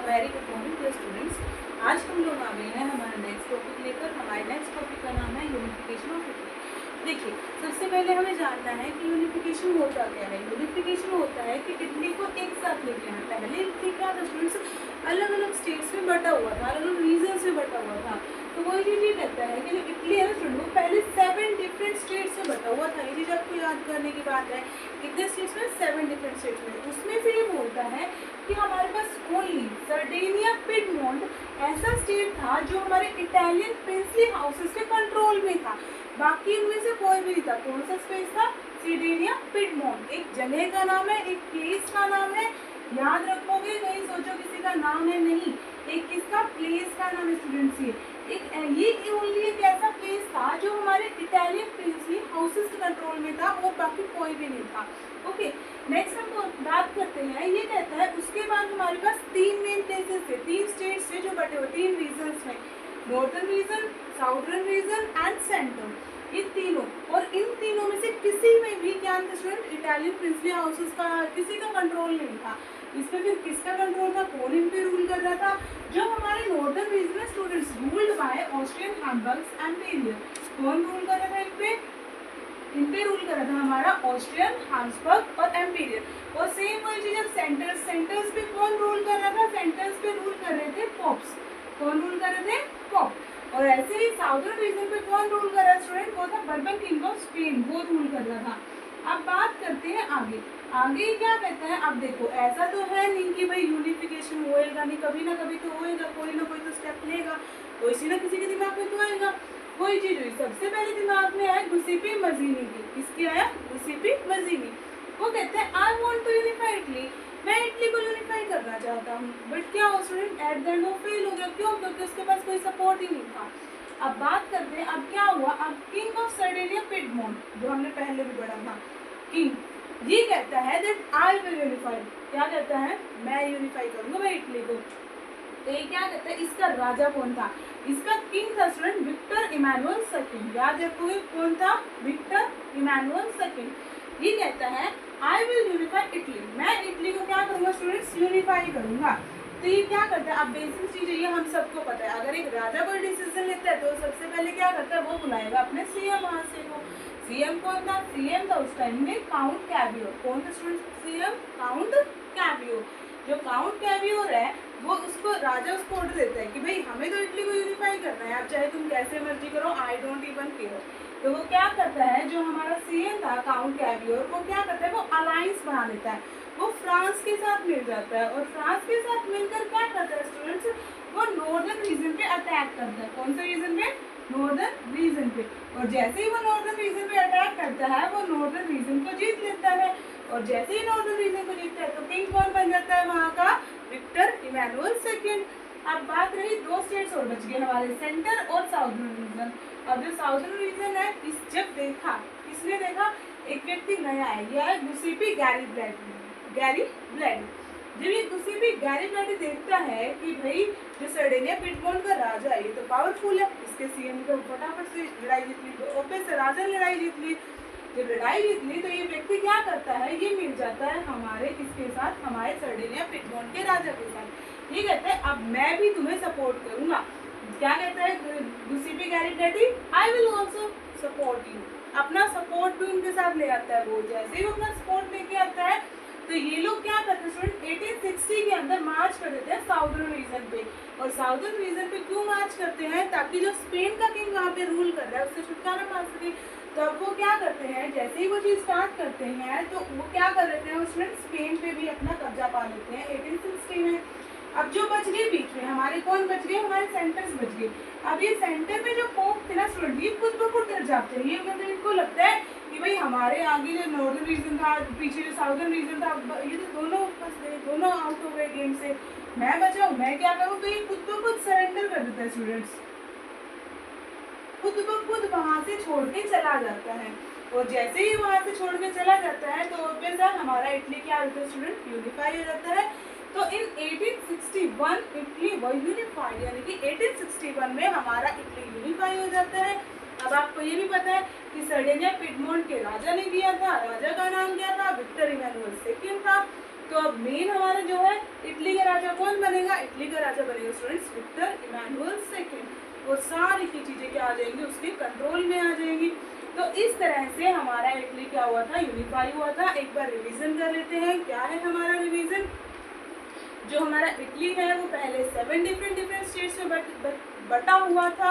Very good morning to students. आज हम लोग आ गए हैं हमारा नेक्स्ट टॉपिक लेकर। हमारे नेक्स्ट टॉपिक का नाम है यूनिफिकेशन ऑफ इटली। देखिए, सबसे पहले हमें जानना है कि यूनिफिकेशन होता क्या है। यूनिफिकेशन होता है कि इटली को एक साथ लेके आना। पहले इटली क्या था स्टूडेंट्स, अलग अलग स्टेट्स में बटा हुआ था, अलग अलग रीजन में बटा हुआ था। तो वही चीज़ ये कहता है कि जो इटली है ना स्टूडेंट, वो पहले 7 डिफरेंट स्टेट्स में बटा हुआ था। ये चीज़ आपको याद करने की बात है। कितने स्टेट्स में? 7 डिफरेंट स्टेट्स में। उसमें फिर ये बोलता है कि हमारे पास ओनली सर्डेनिया पिडमोंट ऐसा स्टेट था जो हमारे इटालियन प्रिंसली हाउसेस के कंट्रोल में था। बाकी इनमें से कोई भी नहीं था। कौन सा स्पेस था? सर्डेनिया पिडमोंट। एक जगह का नाम है, एक प्लेस का नाम है। याद रखोगे, कहीं सोचो किसी का नाम है, नहीं। एक किसका? प्लेस का नाम है स्टूडेंट्स। ये ओनली एक ऐसा प्लेस था जो हमारे इटालियन प्रिंसली हाउसेस के कंट्रोल में था और बाकी कोई भी नहीं था। ओके, नेक्स्ट हम बात करते हैं। ये कहता है उसके बाद हमारे पास 3 मेन प्लेसेस थे, 3 स्टेट्स थे जो बटे हुए 3 रीजन्स में, northern region, southern region and centre. ये तीनों, और इन तीनों में से किसी में भी क्या था स्टूडेंट? इटालियन प्रिंसली हाउसेस का किसी का कंट्रोल नहीं था। इसमें फिर किसका कंट्रोल था? कौन इन पे रूल कर रहा था? जो हमारे नॉर्थर्न रीजन में students ruled by Austrian Habsburgs empire. कौन रूल कर रहा था इन पे रूल कर रहा था हमारा ऑस्ट्रियन हैम्सबर्ग और एम्पीरियर। और सेम वही चीज अब सेंटर्स पे कौन रूल कर रहा था? सेंटर्स पे रूल कर रहे थे पॉप्स। कौन रूल कर रहे थे? पॉप। और ऐसे ही साउदर्न रीजन पे कौन रूल कर रहा है स्टूडेंट? वो था बर्बन किंग ऑफ स्पेन, वो रूल कर रहा था। अब बात करते हैं आगे। आगे क्या कहता है? अब देखो, ऐसा तो है नहीं कि भाई यूनिफिकेशन होएगा नहीं, कभी ना कभी तो होएगा, कोई ना कोई तो स्टेप लेगा, तो इसी ना किसी के दिमाग में तो आएगा। कोई चीज हुई, सबसे पहले दिमाग में आया गुसेपी मजीनी की। किसकी आया? गुसेपी मजीनी। वो कहते हैं I want to unify Italy, मैं इटली को यूनिफाई करना चाहता हूँ। बट क्या हो स्टूडेंट, एट द एंड वो फेल हो गया। क्यों? क्योंकि उसके पास कोई सपोर्ट ही नहीं था। अब बात करते हैं, अब क्या हुआ? अब किंग ऑफ सर्डेनिया पिडमोंट, जो हमने पहले भी पढ़ा था, किंग, ये कहता है दैट आई विल यूनिफाई। क्या कहता है? मैं यूनिफाई करूंगा मैं इटली को। तो ये क्या कहता है? इसका राजा कौन था? इसका किंग था स्टूडेंट विक्टर इमैनुअल सेकंड। याद रखोगे कौन था? Victor Emmanuel second. ये कहता है आई विल यूनिफाई इटली, मैं इटली को क्या करूंगा स्टूडेंट्स? यूनिफाई करूंगा। तो ये क्या करता है? अब बेसिक चीज है, ये हम सबको पता है। अगर एक राजा कोई डिसीजन लेता है तो सबसे पहले क्या करता है? वो बुलाएगा अपने सीएम वहां से को। सीएम कौन था? सीएम था उस टाइम में काउंट कैवियोर। कौन था स्टूडेंट? CM count कैवियोर। जो काउंट कैवियोर है वो उसको राजा उसको ऑर्डर देता है कि भाई हमें तो इटली को यूनिफाई करना है, अब चाहे तुम कैसे मर्जी करो, आई डोंट इवन केयर। तो वो क्या करता है? जो हमारा सीएम था काउंट कैवियोर, वो क्या करता है? वो अलायंस बना लेता है, वो फ्रांस के साथ मिल जाता है। और फ्रांस के साथ मिलकर क्या करता है स्टूडेंट्स? वो नॉर्दर्न रीजन पे अटैक करता है। कौन से रीजन पे? नॉर्दर्न रीजन पे। और जैसे ही वो नॉर्दर्न रीजन पे अटैक करता है, वो नॉर्दर्न रीजन को जीत लेता है। और जैसे ही नॉर्दर्न रीजन को जीतता है तो किंग कौन बन जाता है वहाँ का? Victor Emmanuel second. अब बात रही 2 स्टेट्स और बच गए हमारे, सेंटर और साउदर्न रीजन। अब जो साउदर्न रीजन है, इस जब देखा, किसने देखा? एक व्यक्ति नया है, यह है गुसेपी गैरीब्लैडी। जब ये गुसेपी गैरीब्लैडी देखता है कि भाई जो सर्डेनिया पिडमोंट का राजा है ये तो पावरफुल है, इसके सीएम को फटाफट से लड़ाई जीत ली, तो ओपे से राजा ने लड़ाई जीत ली। जब लड़ाई जीत ली तो ये व्यक्ति क्या करता है? ये मिल जाता है हमारे किसके साथ? हमारे सर्डेनिया पिडमोंट के राजा के साथ। ये कहता है अब मैं भी तुम्हें सपोर्ट करूंगा। क्या कहता है Giuseppe Garibaldi? I will also support you. अपना सपोर्ट भी उनके साथ ले आता है। वो जैसे ही वो अपना सपोर्ट लेके आता है तो ये लोग क्या करते हैं स्टूडेंट? 1860 के अंदर मार्च कर देते हैं साउदर्न रीजन पे। और साउदर्न रीजन पे क्यों मार्च करते हैं? ताकि जो स्पेन का किंग वहाँ पे रूल कर रहा है उससे छुटकारा पा सके। तो अब वो क्या करते हैं? जैसे ही वो चीज़ स्टार्ट करते हैं तो वो क्या कर लेते हैं स्टूडेंट? स्पेन पे भी अपना कब्जा पा लेते हैं 1860 में। अब जो बच गए बीच में हमारे, कौन बच गए? हमारे सेंटर्स बच गए। अब ये सेंटर में जो पोप थे ना स्टूडेंट, ये खुद ब खुद डर जाते हैं। ये मतलब इनको लगता है कि भाई हमारे आगे जो नॉर्दर्न रीजन था, पीछे जो साउदर्न रीजन था, ये तो दोनों फंस गए, दोनों आउट हो गए गेम से, मैं बचा हूँ, मैं क्या करूँ? तो ये खुद ब खुद सरेंडर कर देता है स्टूडेंट्स, खुद ब खुद वहाँ से छोड़ के चला जाता है। और जैसे ही वहाँ से छोड़ के चला जाता है तो वैसा हमारा इटली क्या होता है स्टूडेंट? यूनिफाई हो जाता है। तो इन 1861 इटली वो यूनिफाइड, यानी कि 1861 में हमारा इटली यूनिफाई हो जाता है। अब आपको ये भी पता है कि सर्डेनिया पिडमोंट के राजा ने किया था, राजा का नाम क्या था? विक्टर इमैनुअल सेकंड था। तो अब मेन हमारा जो है इटली का राजा कौन बनेगा, इटली का राजा बनेगा स्टूडेंट्स विक्टर इमैनुअल सेकेंड। और सारी की चीजें क्या आ जाएंगी, उसके कंट्रोल में आ जाएंगी। तो इस तरह से हमारा इटली क्या हुआ था, यूनिफाई हुआ था। एक बार रिवीजन कर लेते हैं, क्या है हमारा रिवीजन। जो हमारा इटली है वो पहले 7 डिफरेंट स्टेट्स में बटा हुआ था।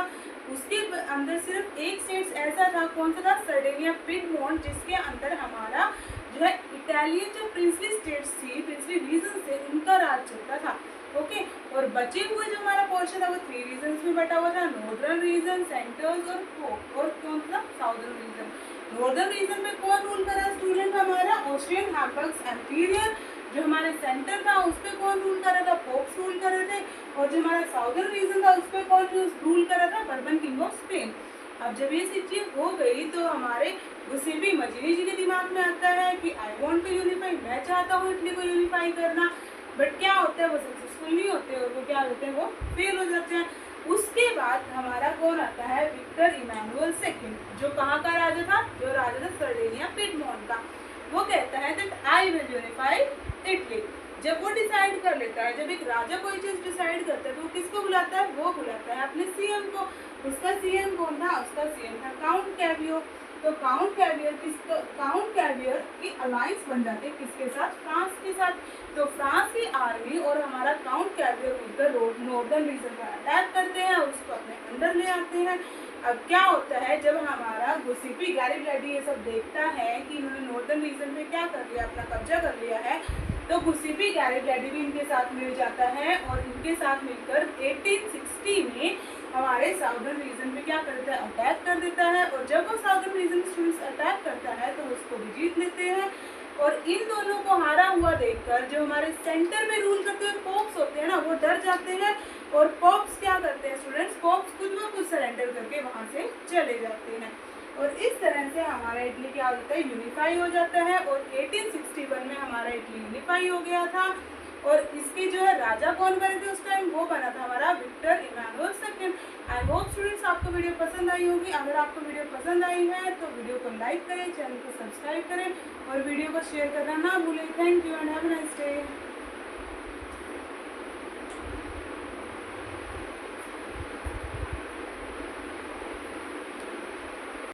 उसके अंदर सिर्फ एक स्टेट ऐसा था, कौन सा था, सर्डेनिया पिडमोंट, जिसके अंदर हमारा जो है इटालियन जो प्रिंसली स्टेट्स थी, प्रिंसली रीजन से उनका राज चलता था। ओके, और बचे हुए जो हमारा पोर्शन था वो 3 रीजन्स में बटा हुआ था, नॉर्दर्न रीजन, सेंटर्स और पोप, और कौन सा, साउदर्न रीजन। नॉर्दर्न रीजन में कौन रूल करा स्टूडेंट, हमारा ऑस्ट्रियन हैब्सबर्ग एम्पीरियर। जो हमारे सेंटर था उस पर कौन रूल कर रहा था, पोप्स रूल कर रहे थे। और जो हमारा साउदर्न रीजन था उस पर कौन रूल कर रहा था, बर्बन किंग ऑफ स्पेन। अब जब ये चीज हो गई तो हमारे गुसेबी मजीदी जी के दिमाग में आता है कि आई वांट टू यूनिफाई, मैं चाहता हूँ इटली को यूनिफाई करना। बट क्या होता है, वो सक्सेसफुल नहीं होते और वो क्या होते हैं, वो फेल हो जाते हैं। उसके बाद हमारा कौन आता है, विक्टर इमैनुअल सेकेंड, जो कहाँ का राजा था, जो राजा था सर्डेनिया पिडमोंट का। वो कहता है that I will unify Italy. जब वो डिसाइड कर लेता है, जब एक राजा कोई चीज डिसाइड करता है तो वो किसको बुलाता है, वो बुलाता है अपने सीएम को। उसका सीएम कौन था, उसका सीएम था काउंट कैवियो। तो काउंट कैवियर की अलायंस बन जाती है किसके साथ, फ्रांस के साथ। तो फ्रांस की आर्मी और हमारा काउंट कैवियर मिलकर नॉर्दर्न रीजन पर अटैक करते हैं और उसको अपने अंदर ले आते हैं। अब क्या होता है, जब हमारा गुसिपी गैरिबल्डी ये सब देखता है कि इन्होंने नॉर्दर्न रीजन में क्या कर लिया, अपना कब्जा कर लिया है, तो गुसिपी गैरिबल्डी भी इनके साथ मिल जाता है और इनके साथ मिलकर 1860 में हमारे साउदर्न रीजन में क्या करता है, अटैक कर देता है। और जब वो साउदर्न रीजन स्टूडेंट्स अटैक करता है तो उसको भी जीत लेते हैं। और इन दोनों को हारा हुआ देखकर जो हमारे सेंटर में रूल करते हुए पॉप्स होते हैं ना, वो डर जाते हैं। और पॉप्स क्या करते हैं स्टूडेंट्स, पॉप्स खुद ब खुद सरेंडर करके वहाँ से चले जाते हैं। और इस तरह से हमारा इटली क्या होता है, यूनिफाई हो जाता है। और 1861 में हमारा इटली यूनिफाई हो गया था। और इसके जो है राजा कौन बने थे उस टाइम, वो बना था हमारा Victor Emmanuel second. I hope students आपको वीडियो पसंद आई होगी। अगर आपको वीडियो पसंद आई है तो वीडियो को लाइक करें, चैनल को सब्सक्राइब करें और वीडियो को शेयर करना ना भूलें। Thank you and have a nice day.